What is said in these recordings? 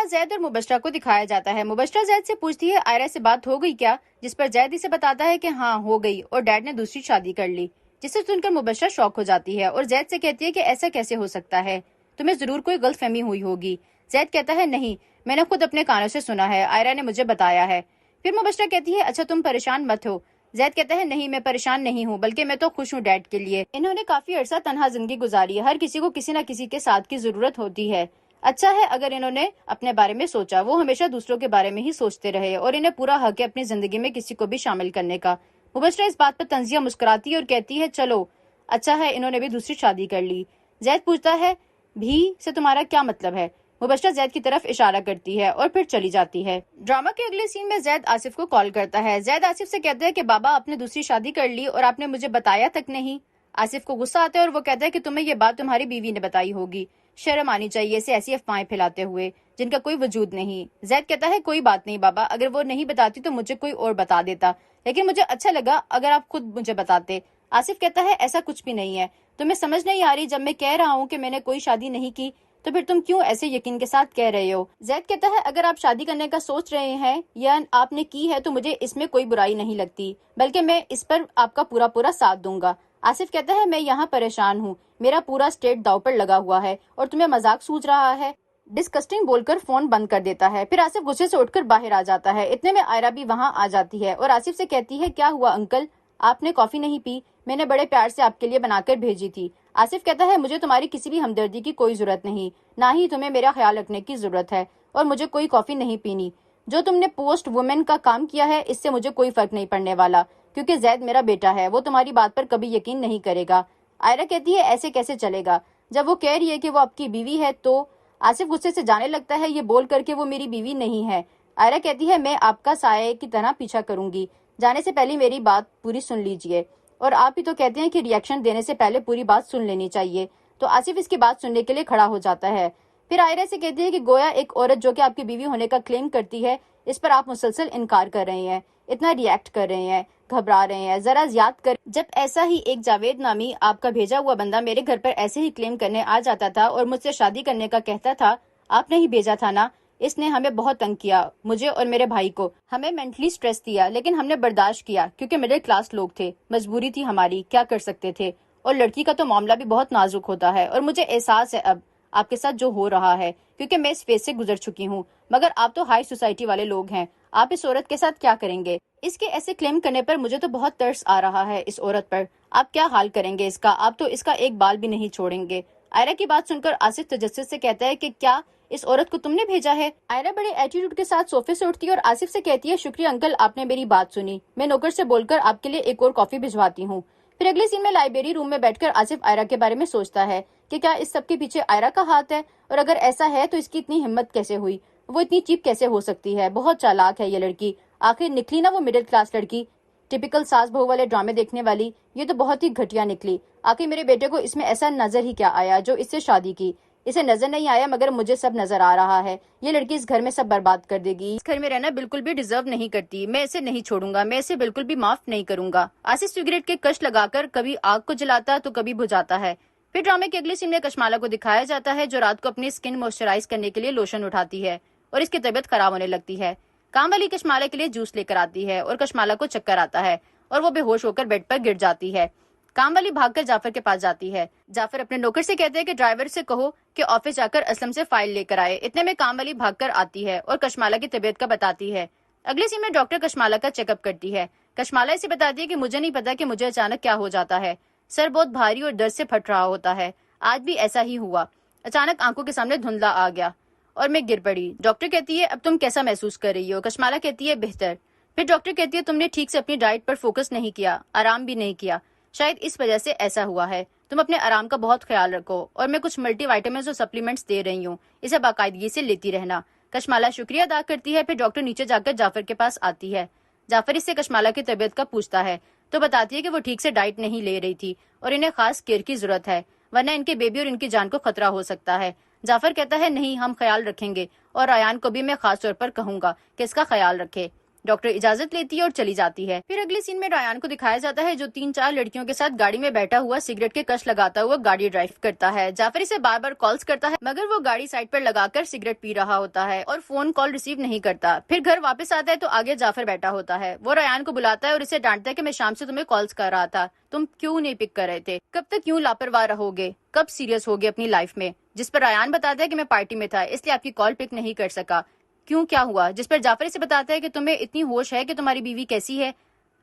زید اور مبشرہ کو دکھایا جاتا ہے۔ مبشرہ زید سے پوچھتی ہے آئرہ سے بات ہو گئی کیا، جس پر زید اسے بتاتا ہے کہ ہاں ہو گئی اور ڈیڈ نے دوسری شادی کر لی، جسے سن کر مبشرہ شوق ہو جاتی ہے اور زید سے کہتی ہے کہ ایسا کیسے ہو سکتا ہے، تمہیں ضرور کوئی غلط فہمی ہوئی ہوگی۔ زید کہتا ہے نہیں، میں نے خود اپنے کانوں سے سنا ہے، آئرہ نے مجھے بتایا ہے۔ پھر مبشرہ کہتی ہے اچھا تم پریشان مت ہو۔ زید کہتا ہے نہیں میں پریشان نہیں ہوں، بلکہ میں تو خوش ہوں ڈیڈ کے لیے، انہوں نے کافی عرصہ تنہا زندگی گزاری ہے، ہر کسی کو کسی نہ کسی کے ساتھ کی ضرورت ہوتی ہے، اچھا ہے اگر انہوں نے اپنے بارے میں سوچا، وہ ہمیشہ دوسروں کے بارے میں ہی سوچتے رہے اور انہیں پورا حق ہے اپنی زندگی میں کسی کو بھی شامل کرنے کا۔ مبشرہ اس بات پر طنزیہ مسکراتی ہے اور کہتی ہے چلو اچھا ہے انہوں نے بھی دوسری شادی کر لی۔ زید پوچھتا ہے بھی سے تمہارا کیا مطلب ہے؟ مبشرہ زید کی طرف اشارہ کرتی ہے اور پھر چلی جاتی ہے۔ ڈرامہ کے اگلے سین میں زید آصف کو کال کرتا ہے۔ زید آصف سے کہتا ہے کہ بابا آپ نے دوسری شادی کر لی اور آپ نے مجھے بتایا تک نہیں۔ آصف کو غصہ آتا ہے اور وہ کہتا ہے کہ تمہیں یہ بات تمہاری بیوی نے بتائی ہوگی، شرم آنی چاہیے اسے ایسی افواہیں پھیلاتے ہوئے جن کا کوئی وجود نہیں۔ زید کہتا ہے کوئی بات نہیں بابا، اگر وہ نہیں بتاتی تو مجھے کوئی اور بتا دیتا، لیکن مجھے اچھا لگا اگر آپ خود مجھے بتاتے۔ آصف کہتا ہے ایسا کچھ بھی نہیں ہے، تمہیں سمجھ نہیں آ رہی، جب میں کہہ رہا ہوں کہ میں نے کوئی شادی نہیں کی تو پھر تم کیوں ایسے یقین کے ساتھ کہہ رہے ہو؟ زید کہتا ہے اگر آپ شادی کرنے کا سوچ رہے ہیں یا آپ نے کی ہے تو مجھے اس میں کوئی برائی نہیں لگتی، بلکہ میں اس پر آپ کا پورا ساتھ دوں گا۔ آصف کہتا ہے میں یہاں پریشان ہوں، میرا پورا اسٹیٹ داؤ پر لگا ہوا ہے اور تمہیں مذاق سوچ رہا ہے۔ ڈسکسٹنگ بول کر فون بند کر دیتا ہے۔ پھر آصف غصے سے اٹھ کر باہر آ جاتا ہے۔ اتنے میں آئرہ بھی وہاں آ جاتی ہے اور آصف سے کہتی ہے کیا ہوا انکل، آپ نے کافی نہیں پی؟ میں نے بڑے پیار سے آپ کے لیے بنا کر بھیجی تھی۔ آصف کہتا ہے مجھے تمہاری کسی بھی ہمدردی کی کوئی ضرورت نہیں، نہ ہی تمہیں میرا خیال رکھنے کی ضرورت ہے، اور مجھے کوئی کافی نہیں پینی۔ جو تم نے پوسٹ وومن کا کام کیا ہے اس سے مجھے کوئی فرق نہیں پڑنے والا، کیونکہ زید میرا بیٹا ہے، وہ تمہاری بات پر کبھی یقین نہیں کرے گا۔ آئرہ کہتی ہے ایسے کیسے چلے گا، جب وہ کہہ رہی ہے کہ وہ آپ کی بیوی ہے تو؟ آصف غصے سے جانے لگتا ہے یہ بول کر کہ وہ میری بیوی نہیں ہے۔ آئرہ کہتی ہے میں آپ کا سایہ کی طرح پیچھا کروں گی، جانے سے پہلے میری بات پوری سن لیجئے، اور آپ ہی تو کہتے ہیں کہ ری ایکشن دینے سے پہلے پوری بات سن لینی چاہیے۔ تو آصف اس کی بات سننے کے لیے کھڑا ہو جاتا ہے۔ پھر آئرہ سے کہتی ہے کہ گویا ایک عورت جو کہ آپ کی بیوی ہونے کا کلیم کرتی ہے، اس پر آپ مسلسل انکار کر رہے ہیں، اتنا ری ایکٹ کر رہے ہیں، گھبرا رہے ہیں، ذرا یاد کر جب ایسا ہی ایک جاوید نامی آپ کا بھیجا ہوا بندہ میرے گھر پر ایسے ہی کلیم کرنے آ جاتا تھا اور مجھ سے شادی کرنے کا کہتا تھا، آپ نے ہی بھیجا تھا نا؟ اس نے ہمیں بہت تنگ کیا، مجھے اور میرے بھائی کو، ہمیں مینٹلی سٹریس دیا، لیکن ہم نے برداشت کیا کیونکہ مڈل کلاس لوگ تھے، مجبوری تھی ہماری، کیا کر سکتے تھے، اور لڑکی کا تو معاملہ بھی بہت نازک ہوتا ہے، اور مجھے احساس ہے اب آپ کے ساتھ جو ہو رہا ہے، کیونکہ میں اس فیز سے گزر چکی ہوں، مگر آپ تو ہائی سوسائٹی والے لوگ ہیں، آپ اس عورت کے ساتھ کیا کریں گے؟ اس کے ایسے کلیم کرنے پر مجھے تو بہت ترس آ رہا ہے اس عورت پر، آپ کیا حال کریں گے اس کا؟ آپ تو اس کا ایک بال بھی نہیں چھوڑیں گے۔ آئرہ کی بات سن کر آصف تجسس سے کہتا ہے کہ کیا اس عورت کو تم نے بھیجا ہے؟ آئرہ بڑے ایٹیٹیوڈ کے ساتھ صوفے سے اٹھتی ہے اور آصف سے کہتی ہے شکریہ انکل، آپ نے میری بات سنی، میں نوکر سے بول کر آپ کے لیے ایک اور کافی بھجواتی ہوں۔ پھر اگلے سین میں لائبریری روم میں بیٹھ کر آصف آئرہ کے بارے میں سوچتا ہے کہ کیا اس سب کے پیچھے آئرہ کا ہاتھ ہے، اور اگر ایسا ہے تو اس کی اتنی ہمت کیسے ہوئی، وہ اتنی چیپ کیسے ہو سکتی ہے، بہت چالاک ہے یہ لڑکی، آخر نکلی نا وہ مڈل کلاس لڑکی، ٹپیکل ساس بہو والے ڈرامے دیکھنے والی، یہ تو بہت ہی گھٹیا نکلی، آخر میرے بیٹے کو اس میں ایسا نظر ہی کیا آیا جو اس سے شادی کی، اسے نظر نہیں آیا مگر مجھے سب نظر آ رہا ہے، یہ لڑکی اس گھر میں سب برباد کر دے گی، اس گھر میں رہنا بالکل بھی ڈیزرو نہیں کرتی، میں اسے نہیں چھوڑوں گا، میں اسے بالکل بھی معاف نہیں کروں گا۔ آصف سگریٹ کے کش لگا کر کبھی آگ کو جلاتا تو کبھی بجھاتا ہے۔ پھر ڈرامے کے اگلے سین میں کشمالا کو دکھایا جاتا ہے جو رات کو اپنی سکن موئسچرائز کرنے کے لیے لوشن اٹھاتی ہے اور اس کی طبیعت خراب ہونے لگتی ہے۔ کام والی کشمالا کے لیے جوس لے کر آتی ہے اور کشمالا کو چکر آتا ہے اور وہ بے ہوش ہو کر بیڈ پر گر جاتی ہے۔ کام والی بھاگ کر جعفر کے پاس جاتی ہے۔ جعفر اپنے نوکر سے کہتے ہیں کہ ڈرائیور سے کہو کہ آفس جا کر اسلم سے فائل لے کر آئے۔ اتنے میں کام والی بھاگ کر آتی ہے اور کشمالا کی طبیعت کا بتاتی ہے۔ اگلے سین میں ڈاکٹر کشمالا کا چیک اپ کرتی ہے۔ کشمالا اسے بتاتی ہے کہ مجھے نہیں پتا کہ مجھے اچانک کیا ہو جاتا ہے، سر بہت بھاری اور درد سے پھٹ رہا ہوتا ہے، آج بھی ایسا ہی ہوا، اچانک آنکھوں کے سامنے دھندلا آ گیا اور میں گر پڑی۔ ڈاکٹر کہتی ہے اب تم کیسا محسوس کر رہی ہو؟ کشمالا کہتی ہے بہتر۔ پھر ڈاکٹر کہتی ہے تم نے ٹھیک سے اپنی ڈائٹ پر فوکس نہیں کیا، آرام بھی نہیں کیا، شاید اس وجہ سے ایسا ہوا ہے، تم اپنے آرام کا بہت خیال رکھو، اور میں کچھ ملٹی وائٹامنز اور سپلیمنٹس دے رہی ہوں، اسے باقاعدگی سے لیتی رہنا۔ کشمالا شکریہ ادا کرتی ہے۔ پھر ڈاکٹر نیچے جا کر جعفر کے پاس آتی ہے۔ جعفر اس سے کشمالا کی طبیعت کا پوچھتا ہے تو بتاتی ہے کہ وہ ٹھیک سے ڈائٹ نہیں لے رہی تھی اور انہیں خاص کیئر کی ضرورت ہے، ورنہ ان کے بیبی اور ان کی جان کو خطرہ ہو سکتا ہے۔ جعفر کہتا ہے نہیں، ہم خیال رکھیں گے، اور ریان کو بھی میں خاص طور پر کہوں گا کہ اس کا خیال رکھے۔ डॉक्टर इजाजत लेती है और चली जाती है। फिर अगले सीन में रायान को दिखाया जाता है जो 3-4 लड़कियों के साथ गाड़ी में बैठा हुआ सिगरेट के कश लगाता हुआ गाड़ी ड्राइव करता है। जाफर इसे बार बार कॉल्स करता है मगर वो गाड़ी साइड पर लगाकर सिगरेट पी रहा होता है और फोन कॉल रिसीव नहीं करता। फिर घर वापस आता है तो आगे जाफर बैठा होता है। वो रायान को बुलाता है और इसे डांटता है कि मैं शाम से तुम्हें कॉल्स कर रहा था, तुम क्यों नहीं पिक कर रहे थे, कब तक क्यों लापरवाह रहोगे, कब सीरियस होगे अपनी लाइफ में। जिस पर रायान बताता है कि मैं पार्टी में था इसलिए आपकी कॉल पिक नहीं कर सका, क्यों क्या हुआ। जिस पर जाफर इसे बताता है कि तुम्हें इतनी होश है कि तुम्हारी बीवी कैसी है।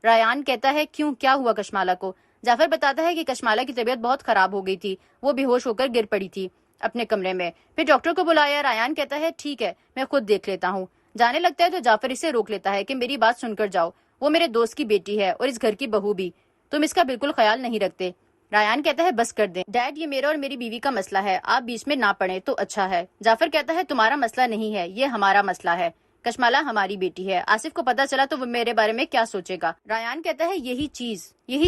रायान कहता है क्यों क्या हुआ कशमाला को। जाफर बताता है कि कशमाला की तबीयत बहुत खराब हो गई थी, वो बेहोश होकर गिर पड़ी थी अपने कमरे में। फिर डॉक्टर को बुलाया। रायान कहता है ठीक है मैं खुद देख लेता हूँ। जाने लगता है तो जाफर इसे रोक लेता है कि मेरी बात सुनकर जाओ, वो मेरे दोस्त की बेटी है और इस घर की बहू भी, तुम इसका बिल्कुल ख्याल नहीं रखते। रायान कहता है बस कर दे डैड, ये मेरा और मेरी बीवी का मसला है, आप बीच में ना पड़े तो अच्छा है। जाफर कहता है तुम्हारा मसला नहीं है, ये हमारा मसला है, कशमाला हमारी बेटी है, आसिफ को पता चला तो वो मेरे बारे में क्या सोचेगा। रायान कहता है यही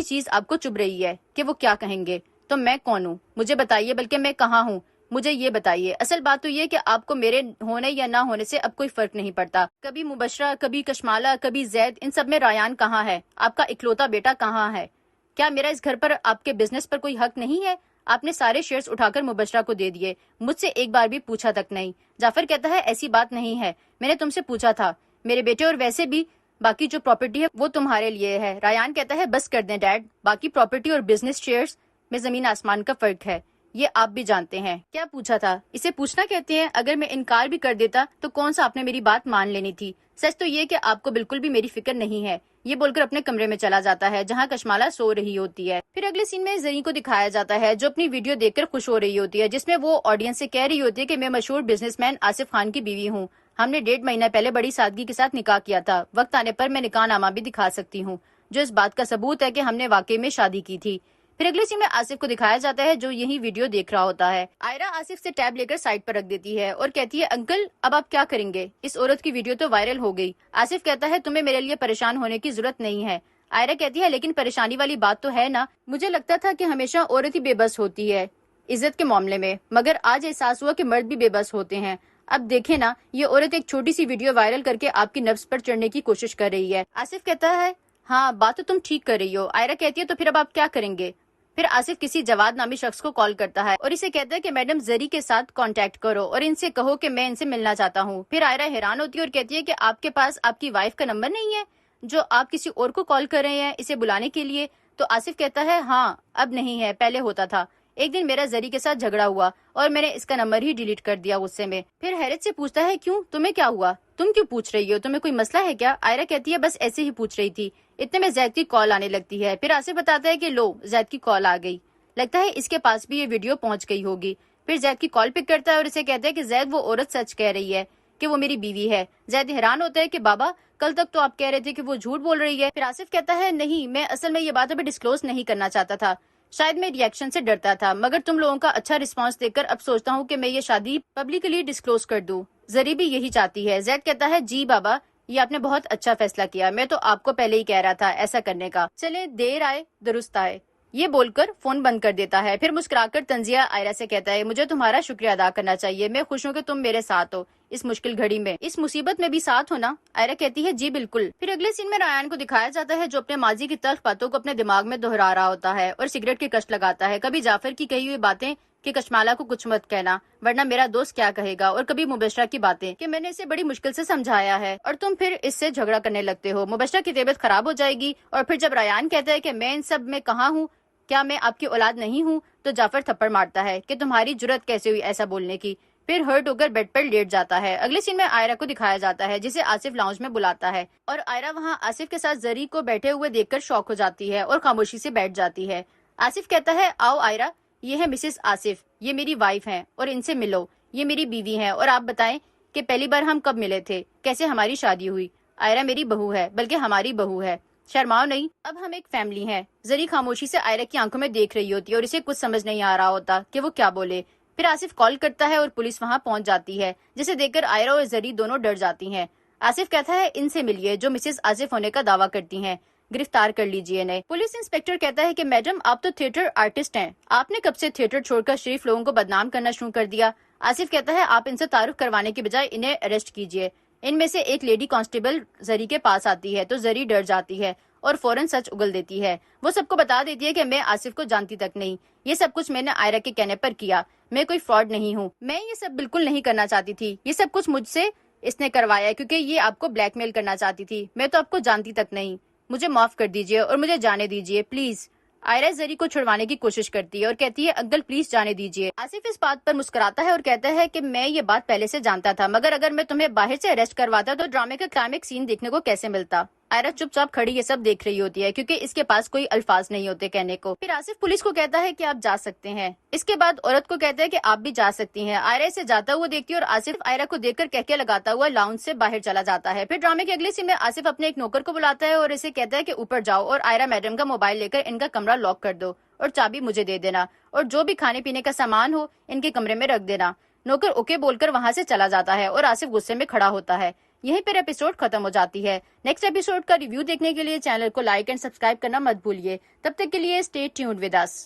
चीज आपको चुभ रही है कि वो क्या कहेंगे। तो मैं कौन हूँ मुझे बताइए, बल्कि मैं कहाँ हूँ मुझे ये बताइए। असल बात तो ये कि आपको मेरे होने या ना होने से अब कोई फर्क नहीं पड़ता। कभी मुबशरा, कभी कशमाला, कभी जैद, इन सब में रायान कहाँ है, आपका इकलौता बेटा कहाँ है। क्या मेरा इस घर पर आपके बिजनेस पर कोई हक नहीं है। आपने सारे शेयर्स उठाकर मुबशरा को दे दिए, मुझसे एक बार भी पूछा तक नहीं। जाफर कहता है ऐसी बात नहीं है, मैंने तुमसे पूछा था मेरे बेटे, और वैसे भी बाकी जो प्रॉपर्टी है वो तुम्हारे लिए है। रायान कहता है बस कर दें डैड, बाकी प्रॉपर्टी और बिजनेस शेयर्स में जमीन आसमान का फर्क है, ये आप भी जानते हैं। क्या पूछा था, इसे पूछना कहते हैं। अगर मैं इनकार भी कर देता तो कौन सा आपने मेरी बात मान लेनी थी। सच तो ये कि आपको बिल्कुल भी मेरी फिक्र नहीं है। ये बोलकर अपने कमरे में चला जाता है जहाँ कशमाला सो रही होती है। फिर अगले सीन में जरी को दिखाया जाता है जो अपनी वीडियो देखकर खुश हो रही होती है, जिसमें वो ऑडियंस से कह रही होती है कि मैं मशहूर बिजनेसमैन आसिफ खान की बीवी हूँ, हमने 1.5 महीना पहले बड़ी सादगी के साथ निकाह किया था, वक्त आने पर मैं निकाह नामा भी दिखा सकती हूँ जो इस बात का सबूत है कि हमने वाकई में शादी की थी। फिर अगले सीन में आसिफ को दिखाया जाता है जो यही वीडियो देख रहा होता है। आयरा आसिफ से टैब लेकर साइड पर रख देती है और कहती है अंकल अब आप क्या करेंगे, इस औरत की वीडियो तो वायरल हो गई। आसिफ कहता है तुम्हें मेरे लिए परेशान होने की जरूरत नहीं है। आयरा कहती है लेकिन परेशानी वाली बात तो है ना, मुझे लगता था कि हमेशा औरत ही बेबस होती है इज्जत के मामले में, मगर आज एहसास हुआ कि मर्द भी बेबस होते हैं। अब देखे ना, ये औरत एक छोटी सी वीडियो वायरल करके आपकी नफ्स पर चढ़ने की कोशिश कर रही है। आसिफ कहता है हाँ बात तो तुम ठीक कर रही हो। आयरा कहती है तो फिर अब आप क्या करेंगे। फिर आसिफ किसी जवाद नामी शख्स को कॉल करता है और इसे कहता है कि मैडम जरी के साथ कांटेक्ट करो और इनसे कहो कि मैं इनसे मिलना चाहता हूँ। फिर आयरा हैरान होती है और कहती है कि आपके पास आपकी वाइफ का नंबर नहीं है जो आप किसी और को कॉल कर रहे हैं इसे बुलाने के लिए। तो आसिफ कहता है हाँ अब नहीं है, पहले होता था, एक दिन मेरा जरी के साथ झगड़ा हुआ और मैंने इसका नंबर ही डिलीट कर दिया गुस्से में। फिर हैरत से पूछता है क्यों, तुम्हें क्या हुआ, तुम क्यों पूछ रही हो, तुम्हें कोई मसला है क्या। आयरा कहती है बस ऐसे ही पूछ रही थी। इतने में जैद की कॉल आने लगती है। फिर आसिफ बताता है कि लो जैद की कॉल आ गई, लगता है इसके पास भी ये वीडियो पहुंच गई होगी। फिर जैद की कॉल पिक करता है और इसे कहता है कि जैद वो औरत सच कह रही है कि वो मेरी बीवी है। जैद हैरान होता है कि बाबा कल तक तो आप कह रहे थे कि वो झूठ बोल रही है। फिर आसिफ कहता है नहीं, मैं असल में ये बात अभी डिस्क्लोज नहीं करना चाहता था, शायद मैं रिएक्शन से डरता था, मगर तुम लोगों का अच्छा रिस्पांस देखकर अब सोचता हूँ कि मैं ये शादी पब्लिकली डिस्क्लोज कर दूं। जरी भी यही चाहती है। जैद कहता है जी बाबा ये आपने बहुत अच्छा फैसला किया, मैं तो आपको पहले ही कह रहा था ऐसा करने का, चले देर आए दुरुस्त आए। ये बोलकर फोन बंद कर देता है। फिर मुस्कुराकर तंजिया आयरा से कहता है मुझे तुम्हारा शुक्रिया अदा करना चाहिए, मैं खुश हूँ कि तुम मेरे साथ हो इस मुश्किल घड़ी में, इस मुसीबत में भी साथ हो ना। आयरा कहती है जी बिल्कुल। फिर अगले सीन में रायान को दिखाया जाता है जो अपने माजी की तल्ख बातों को अपने दिमाग में दोहरा रहा होता है और सिगरेट के कष्ट लगाता है। कभी जाफर की कही हुई बातें कि कशमाला को कुछ मत कहना वरना मेरा दोस्त क्या कहेगा, और कभी मुबशरा की बातें कि मैंने इसे बड़ी मुश्किल से समझाया है और तुम फिर इससे झगड़ा करने लगते हो, मुबशरा की तबीयत खराब हो जाएगी। और फिर जब रायान कहता है कि मैं इन सब में कहाँ हूँ, क्या मैं आपकी औलाद नहीं हूँ, तो जाफर थप्पड़ मारता है कि तुम्हारी जुर्रत कैसे हुई ऐसा बोलने की। फिर हर्ट होकर बेड पर लेट जाता है। अगले सीन में आयरा को दिखाया जाता है जिसे आसिफ लाउंज में बुलाता है और आयरा वहाँ आसिफ के साथ जरी को बैठे हुए देखकर शॉक हो जाती है और खामोशी से बैठ जाती है। आसिफ कहता है आओ आयरा, ये है मिसेस आसिफ, ये मेरी वाइफ हैं और इनसे मिलो, ये मेरी बीवी हैं, और आप बताएं कि पहली बार हम कब मिले थे, कैसे हमारी शादी हुई। आयरा मेरी बहू है, बल्कि हमारी बहू है, शर्माओ नहीं, अब हम एक फैमिली हैं। जरी खामोशी से आयरा की आंखों में देख रही होती है और इसे कुछ समझ नहीं आ रहा होता कि वो क्या बोले। फिर आसिफ कॉल करता है और पुलिस वहाँ पहुंच जाती है जिसे देखकर आयरा और जरी दोनों डर जाती हैं। आसिफ कहता है इनसे मिलिए जो मिसेस आसिफ होने का दावा करती हैं, गिरफ्तार कर लीजिए इन्हें। पुलिस इंस्पेक्टर कहता है कि मैडम आप तो थिएटर आर्टिस्ट हैं, आपने कब से थिएटर छोड़कर शरीफ लोगों को बदनाम करना शुरू कर दिया। आसिफ कहता है आप इनसे तारुफ करवाने की बजाय इन्हें अरेस्ट कीजिए। इनमें से एक लेडी कांस्टेबल जरी के पास आती है तो जरी डर जाती है और फौरन सच उगल देती है। वो सबको बता देती है कि मैं आसिफ को जानती तक नहीं, ये सब कुछ मैंने आयरा के कहने पर किया, मैं कोई फ्रॉड नहीं हूँ, मैं ये सब बिल्कुल नहीं करना चाहती थी, ये सब कुछ मुझसे इसने करवाया क्योंकि ये आपको ब्लैकमेल करना चाहती थी, मैं तो आपको जानती तक नहीं, मुझे माफ कर दीजिए और मुझे जाने दीजिए प्लीज। आयरा जरी को छुड़वाने की कोशिश करती है और कहती है अंकल प्लीज जाने दीजिए। आसिफ इस बात पर मुस्कुराता है और कहता है कि मैं ये बात पहले से जानता था, मगर अगर मैं तुम्हें बाहर से अरेस्ट करवाता तो ड्रामे का क्लाइमेक्स सीन देखने को कैसे मिलता। आयरा चुपचाप खड़ी ये सब देख रही होती है क्योंकि इसके पास कोई अल्फाज नहीं होते कहने को। फिर आसिफ पुलिस को कहता है कि आप जा सकते हैं। इसके बाद औरत को कहता है कि आप भी जा सकती हैं। आयरा इसे जाता हुआ देखती है और आसिफ आयरा को देखकर कहके लगाता हुआ लाउंज से बाहर चला जाता है। फिर ड्रामे के अगले सीन में आसिफ अपने एक नौकर को बुलाता है और इसे कहता है कि ऊपर जाओ और आयरा मैडम का मोबाइल लेकर इनका कमरा लॉक कर दो और चाबी मुझे दे देना और जो भी खाने पीने का सामान हो इनके कमरे में रख देना। नौकर ओके बोलकर वहां से चला जाता है और आसिफ गुस्से में खड़ा होता है। यहीं पर एपिसोड खत्म हो जाती है। नेक्स्ट एपिसोड का रिव्यू देखने के लिए चैनल को लाइक एंड सब्सक्राइब करना मत भूलिए। तब तक के लिए स्टे ट्यून्ड विद अस।